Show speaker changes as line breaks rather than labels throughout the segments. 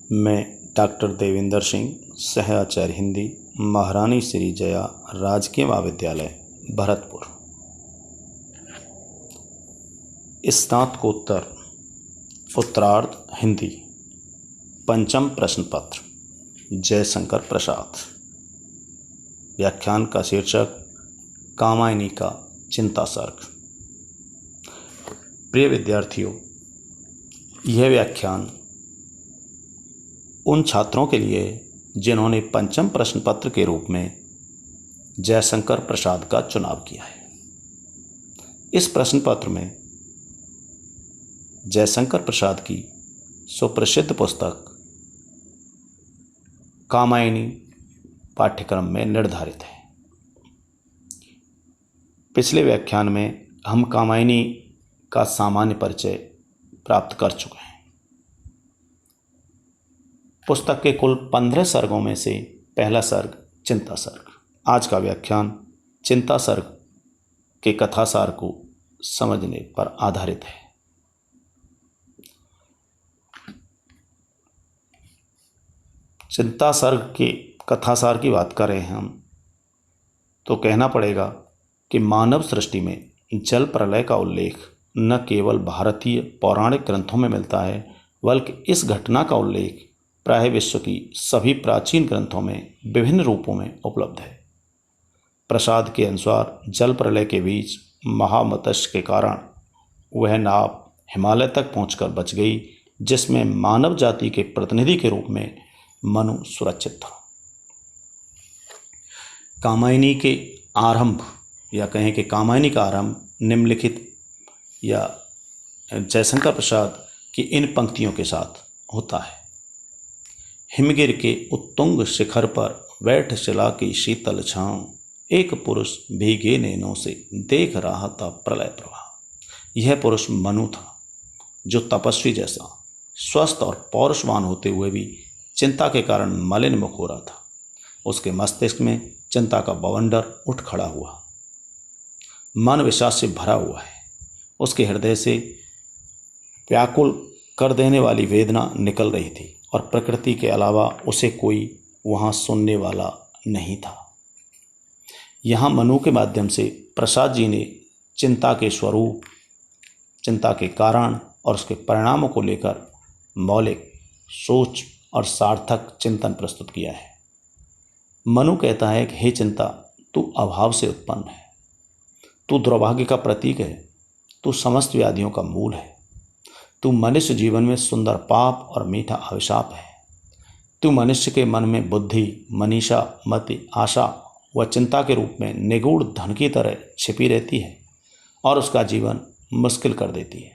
मैं डॉक्टर देवेंद्र सिंह, सहआचार्य हिंदी, महारानी श्री जया राजकीय महाविद्यालय भरतपुर। स्नातकोत्तर उत्तरार्ध हिंदी, पंचम प्रश्न पत्र, जयशंकर प्रसाद। व्याख्यान का शीर्षक कामायनी का चिंता सर्ग। प्रिय विद्यार्थियों, यह व्याख्यान उन छात्रों के लिए जिन्होंने पंचम प्रश्न पत्र के रूप में जयशंकर प्रसाद का चुनाव किया है। इस प्रश्न पत्र में जयशंकर प्रसाद की सुप्रसिद्ध पुस्तक कामायनी पाठ्यक्रम में निर्धारित है। पिछले व्याख्यान में हम कामायनी का सामान्य परिचय प्राप्त कर चुके हैं। पुस्तक के कुल 15 सर्गों में से पहला सर्ग चिंता सर्ग। आज का व्याख्यान चिंता सर्ग के कथासार को समझने पर आधारित है। चिंता सर्ग के कथासार की बात करें हम तो कहना पड़ेगा कि मानव सृष्टि में जल प्रलय का उल्लेख न केवल भारतीय पौराणिक ग्रंथों में मिलता है, बल्कि इस घटना का उल्लेख प्राय विश्व की सभी प्राचीन ग्रंथों में विभिन्न रूपों में उपलब्ध है। प्रसाद के अनुसार जल प्रलय के बीच महामत्स्य के कारण वह नाव हिमालय तक पहुंचकर बच गई, जिसमें मानव जाति के प्रतिनिधि के रूप में मनु सुरक्षित था। कामायनी के आरंभ या कहें कि कामायनी का आरंभ निम्नलिखित या जयशंकर प्रसाद की इन पंक्तियों के साथ होता है। हिमगिर के उत्तुंग शिखर पर बैठ शिला की शीतल छांव, एक पुरुष भीगे नैनों से देख रहा था प्रलय प्रवाह। यह पुरुष मनु था, जो तपस्वी जैसा स्वस्थ और पौरुषवान होते हुए भी चिंता के कारण मलिन मुख हो रहा था। उसके मस्तिष्क में चिंता का बवंडर उठ खड़ा हुआ, मन विषाद से भरा हुआ है। उसके हृदय से व्याकुल कर देने वाली वेदना निकल रही थी और प्रकृति के अलावा उसे कोई वहाँ सुनने वाला नहीं था। यहाँ मनु के माध्यम से प्रसाद जी ने चिंता के स्वरूप, चिंता के कारण और उसके परिणामों को लेकर मौलिक सोच और सार्थक चिंतन प्रस्तुत किया है। मनु कहता है कि हे चिंता, तू अभाव से उत्पन्न है, तू दुर्भाग्य का प्रतीक है, तू समस्त व्याधियों का मूल है, तू मनुष्य जीवन में सुंदर पाप और मीठा अभिशाप है। तू मनुष्य के मन में बुद्धि, मनीषा, मति, आशा व चिंता के रूप में निगूढ़ धन की तरह छिपी रहती है और उसका जीवन मुश्किल कर देती है।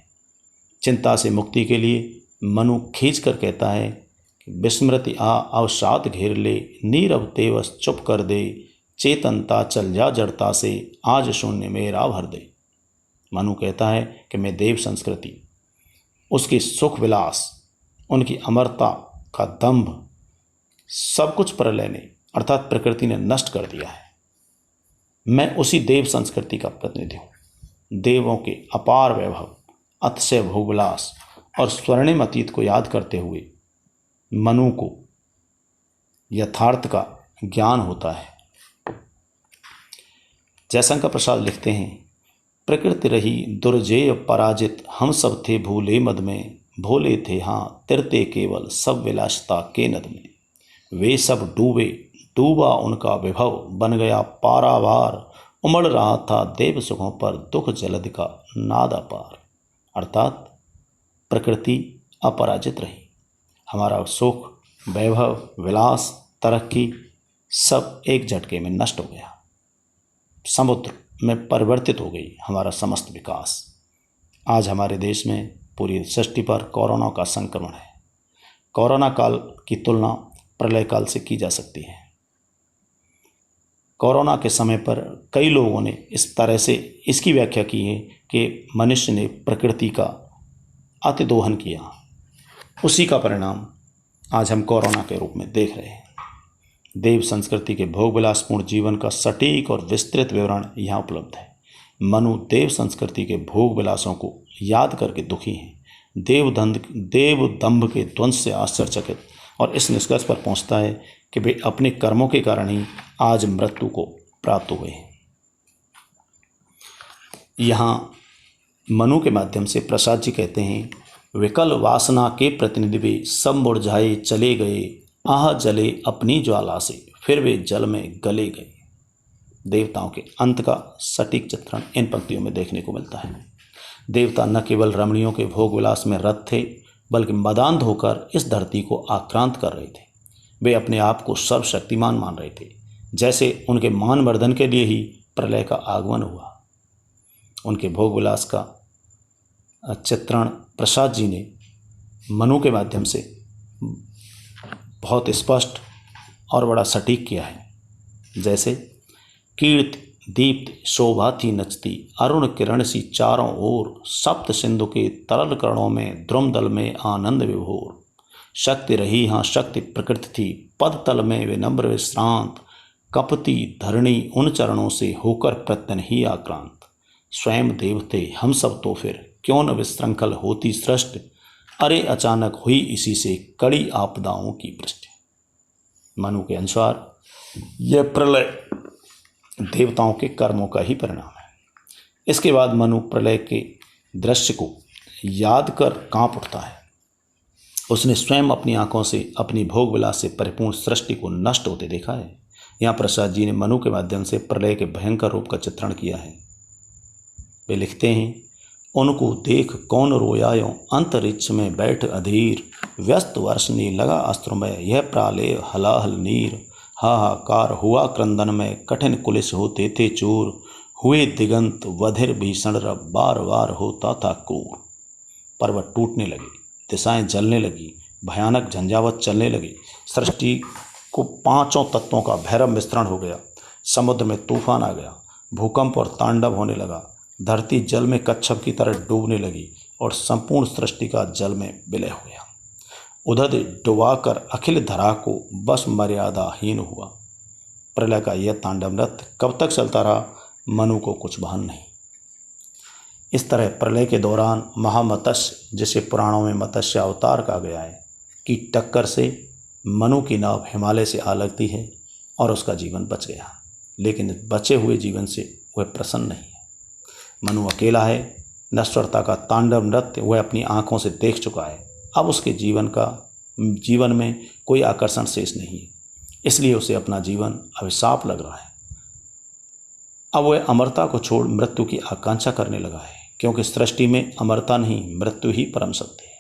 चिंता से मुक्ति के लिए मनु खींच कर कहता है कि विस्मृति आ अवसाद घेर ले, नीरव तेवस चुप कर दे, चेतनता चल जा जड़ता से, आज शून्य मेरा भर दे। मनु कहता है कि मैं देव संस्कृति, उसकी सुख विलास, उनकी अमरता का दंभ सब कुछ प्रलय ने अर्थात प्रकृति ने नष्ट कर दिया है। मैं उसी देव संस्कृति का प्रतिनिधि हूँ। देवों के अपार वैभव, अतिशय भोगविलास और स्वर्णिम अतीत को याद करते हुए मनु को यथार्थ का ज्ञान होता है। जयशंकर प्रसाद लिखते हैं, प्रकृति रही दुर्जेय पराजित, हम सब थे भूले मद में, भोले थे हाँ तिरते केवल सब विलासता के नद में। वे सब डूबे, डूबा उनका विभव, बन गया पारावार, उमड़ रहा था देव सुखों पर दुख जलद का नाद अपार। अर्थात प्रकृति अपराजित रही, हमारा सुख, वैभव, विलास, तरक्की सब एक झटके में नष्ट हो गया। समुद्र में परिवर्तित हो गई हमारा समस्त विकास। आज हमारे देश में पूरी सृष्टि पर कोरोना का संक्रमण है। कोरोना काल की तुलना प्रलय काल से की जा सकती है। कोरोना के समय पर कई लोगों ने इस तरह से इसकी व्याख्या की है कि मनुष्य ने प्रकृति का अतिदोहन किया, उसी का परिणाम आज हम कोरोना के रूप में देख रहे हैं। देव संस्कृति के भोग विलासपूर्ण जीवन का सटीक और विस्तृत विवरण यहाँ उपलब्ध है। मनु देव संस्कृति के भोग विलासों को याद करके दुखी हैं। देव दंभ के ध्वंस से आश्चर्यचकित और इस निष्कर्ष पर पहुंचता है कि वे अपने कर्मों के कारण ही आज मृत्यु को प्राप्त हुए हैं। यहाँ मनु के माध्यम से प्रसाद जी कहते हैं, विकल वासना के प्रतिनिधि वे सब मुरझाए चले गए, आह जले अपनी ज्वाला से, फिर वे जल में गले गए। देवताओं के अंत का सटीक चित्रण इन पंक्तियों में देखने को मिलता है। देवता न केवल रमणियों के भोग विलास में रत थे, बल्कि मदान्ध होकर इस धरती को आक्रांत कर रहे थे। वे अपने आप को सर्वशक्तिमान मान रहे थे, जैसे उनके मानवर्धन के लिए ही प्रलय का आगमन हुआ। उनके भोग विलास का चित्रण प्रसाद जी ने मनु के माध्यम से बहुत स्पष्ट और बड़ा सटीक किया है। जैसे कीर्ति दीप्त शोभा थी नचती, अरुण किरण सी चारों ओर, सप्त सिंधु के तरल करणों में द्रुमदल में आनंद विभोर। शक्ति रही हाँ शक्ति प्रकृति थी, पद तल में विनम्र विश्रांत, कपती धरणी उन चरणों से होकर प्रत्यन ही आक्रांत। स्वयं देव थे हम सब तो फिर, क्यों न विश्रंखल होती सृष्टि, अरे अचानक हुई इसी से कड़ी आपदाओं की वृष्टि। मनु के अनुसार यह प्रलय देवताओं के कर्मों का ही परिणाम है। इसके बाद मनु प्रलय के दृश्य को याद कर कांप उठता है। उसने स्वयं अपनी आंखों से अपनी भोग विलास से परिपूर्ण सृष्टि को नष्ट होते देखा है। यहाँ प्रसाद जी ने मनु के माध्यम से प्रलय के भयंकर रूप का चित्रण किया है। वे लिखते हैं, उनको देख कौन रोयायों, अंतरिक्ष में बैठ अधीर, व्यस्त वर्षनी लगा अस्त्रमय, यह प्रालय हलाहल नीर। हाहाकार हुआ क्रंदन में, कठिन कुलिस होते थे चूर, हुए दिगंत वधिर भीषण रब, बार बार होता था क्रूर। पर्वत टूटने लगे, दिशाएं जलने लगी, भयानक झंझावत चलने लगी, सृष्टि को पांचों तत्वों का भैरव मिश्रण हो गया। समुद्र में तूफान आ गया, भूकंप और तांडव होने लगा, धरती जल में कच्छप की तरह डूबने लगी और संपूर्ण सृष्टि का जल में विलय हो गया। उधर डुबाकर अखिल धरा को बस मर्यादाहीन हुआ। प्रलय का यह तांडव नृत्य कब तक चलता रहा, मनु को कुछ भान नहीं। इस तरह प्रलय के दौरान महामत्स्य, जिसे पुराणों में मत्स्य अवतार कहा गया है, की टक्कर से मनु की नाव हिमालय से आ लगती है और उसका जीवन बच गया। लेकिन बचे हुए जीवन से वह प्रसन्न नहीं है। मनु अकेला है। नश्वरता का तांडव नृत्य वह अपनी आंखों से देख चुका है। अब उसके जीवन में कोई आकर्षण शेष नहीं है, इसलिए उसे अपना जीवन अभिशाप लग रहा है। अब वह अमरता को छोड़ मृत्यु की आकांक्षा करने लगा है, क्योंकि सृष्टि में अमरता नहीं, मृत्यु ही परम सत्य है।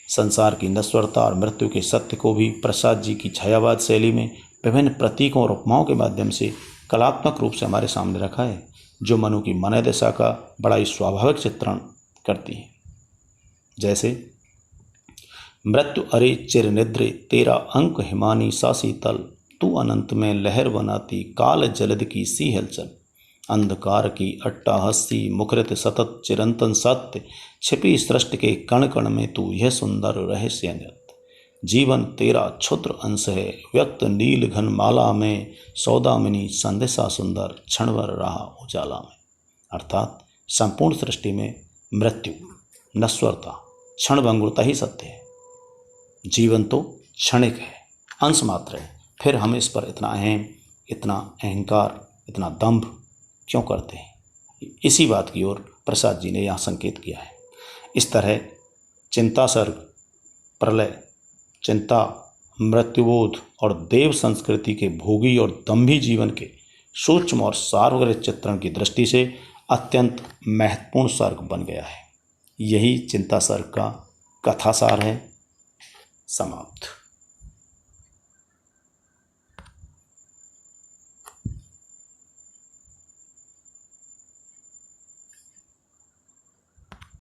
संसार की नश्वरता और मृत्यु के सत्य को भी प्रसाद जी की छायावाद शैली में विभिन्न प्रतीकों और उपमाओं के माध्यम से कलात्मक रूप से हमारे सामने रखा है, जो मनु की मन दशा का बड़ा ही स्वाभाविक चित्रण करती है। जैसे मृत्यु अरे चिर निद्रे, तेरा अंक हिमानी सा शीतल, तू अनंत में लहर बनाती, काल जलद की सी हलचल। अंधकार की अट्टाहसी मुखरित सतत चिरंतन सत्य, छिपी सृष्टि के कण कण में तू यह सुंदर रहस्य नृत्य। जीवन तेरा क्षुद्र अंश है, व्यक्त नील घन माला में, सौदामिनी संदेशा सुंदर, क्षणभर रहा उजाला में। अर्थात संपूर्ण सृष्टि में मृत्यु, नश्वरता, क्षणभंगुरता ही सत्य है। जीवन तो क्षणिक है, अंश मात्र है। फिर हम इस पर इतना अहम, इतना अहंकार, इतना दंभ क्यों करते हैं? इसी बात की ओर प्रसाद जी ने यहाँ संकेत किया है। इस तरह चिंता सर्ग, प्रलय, चिंता, मृत्युबोध और देव संस्कृति के भोगी और दंभी जीवन के सूक्ष्म और सार्वग्रहिक चित्रण की दृष्टि से अत्यंत महत्वपूर्ण सर्ग बन गया है। यही चिंता सर्ग का कथासार है। समाप्त।